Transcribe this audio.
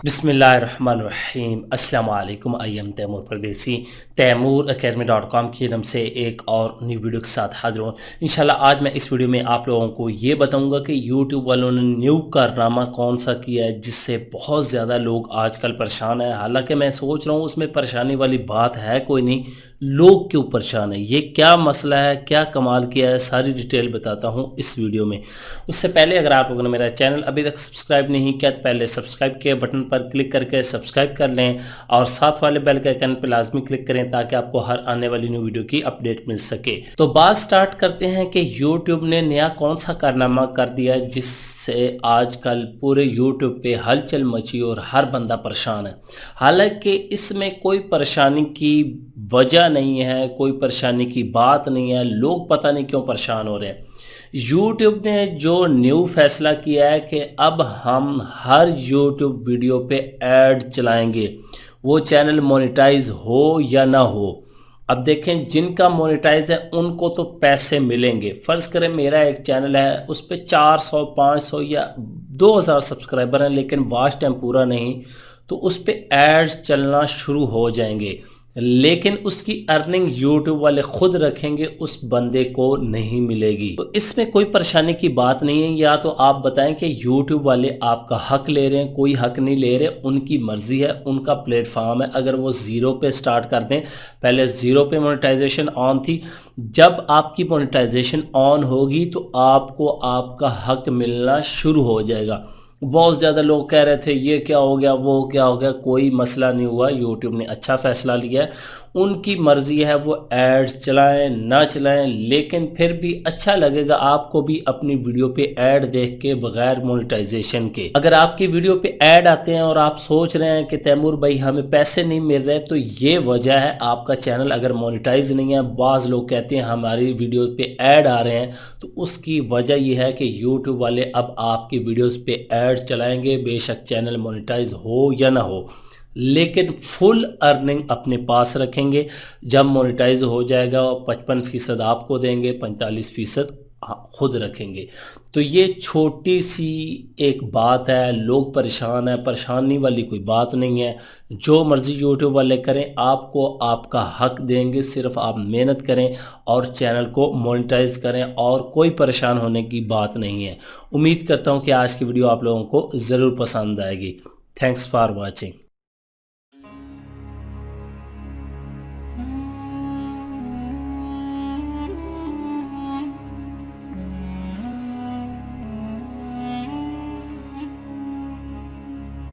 बिस्मिल्लाहिर्रहमानिर्रहीम अस्सलाम वालेकुम। आई एम तैमूर परदेसी तैमूर academy.com की नम से एक और न्यू वीडियो के साथ हाजिर हूँ। इंशाल्लाह आज मैं इस वीडियो में आप लोगों को ये बताऊंगा कि यूट्यूब वालों ने न्यू कारनामा कौन सा किया है जिससे बहुत ज़्यादा लोग आजकल परेशान हैं। हालांकि मैं सोच रहा हूँ उसमें परेशानी वाली बात है कोई नहीं, लोग क्यों परेशान है, ये क्या मसला है, क्या कमाल किया है, सारी डिटेल बताता हूँ इस वीडियो में। उससे पहले अगर आप लोगों ने मेरा चैनल अभी तक सब्सक्राइब नहीं किया तो पहले सब्सक्राइब के बटन पर क्लिक करके सब्सक्राइब कर लें और साथ वाले बेल के आइकन पर लाजमी क्लिक करें ताकि आपको हर आने वाली न्यू वीडियो की अपडेट मिल सके। तो बात स्टार्ट करते हैं कि यूट्यूब ने नया कौन सा कारनामा कर दिया है जिससे आजकल पूरे यूट्यूब पे हलचल मची और हर बंदा परेशान है। हालांकि इसमें कोई परेशानी की वजह नहीं है, कोई परेशानी की बात नहीं है, लोग पता नहीं क्यों परेशान हो रहे हैं। यूट्यूब ने जो न्यू फैसला किया है कि अब हम हर यूट्यूब वीडियो पे ऐड चलाएंगे, वो चैनल मोनेटाइज हो या ना हो। अब देखें, जिनका मोनेटाइज है उनको तो पैसे मिलेंगे। फ़र्ज़ करें मेरा एक चैनल है, उस पर 400 500 या 2000 सब्सक्राइबर हैं लेकिन वॉच टाइम पूरा नहीं, तो उस पर एड्स चलना शुरू हो जाएंगे, लेकिन उसकी अर्निंग यूट्यूब वाले खुद रखेंगे, उस बंदे को नहीं मिलेगी। तो इसमें कोई परेशानी की बात नहीं है। या तो आप बताएं कि यूट्यूब वाले आपका हक ले रहे हैं, कोई हक नहीं ले रहे, उनकी मर्जी है, उनका प्लेटफॉर्म है। अगर वो ज़ीरो पे स्टार्ट कर दें, पहले ज़ीरो पे मोनेटाइजेशन ऑन थी, जब आपकी मोनेटाइजेशन ऑन होगी तो आपको आपका हक मिलना शुरू हो जाएगा। बहुत ज़्यादा लोग कह रहे थे ये क्या हो गया, वो क्या हो गया, कोई मसला नहीं हुआ। यूट्यूब ने अच्छा फ़ैसला लिया है, उनकी मर्ज़ी है वो एड्स चलाएं ना चलाएं, लेकिन फिर भी अच्छा लगेगा आपको भी अपनी वीडियो पे ऐड देख के बगैर मोनेटाइजेशन के। अगर आपकी वीडियो पे ऐड आते हैं और आप सोच रहे हैं कि तैमूर भाई हमें पैसे नहीं मिल रहे, तो ये वजह है आपका चैनल अगर मोनेटाइज नहीं है। बाज़ लोग कहते हैं हमारी वीडियो पे ऐड आ रहे हैं, तो उसकी वजह यह है कि यूट्यूब वाले अब आपकी वीडियोज़ पे ऐड चलाएंगे, बेशक चैनल मोनेटाइज हो या ना हो, लेकिन फुल अर्निंग अपने पास रखेंगे। जब मोनेटाइज हो जाएगा 55% आपको देंगे, 45% खुद रखेंगे। तो ये छोटी सी एक बात है, लोग परेशान है, परेशानी वाली कोई बात नहीं है। जो मर्ज़ी यूट्यूब वाले करें, आपको आपका हक देंगे, सिर्फ आप मेहनत करें और चैनल को मोनेटाइज करें, और कोई परेशान होने की बात नहीं है। उम्मीद करता हूँ कि आज की वीडियो आप लोगों को ज़रूर पसंद आएगी। Thanks for watching.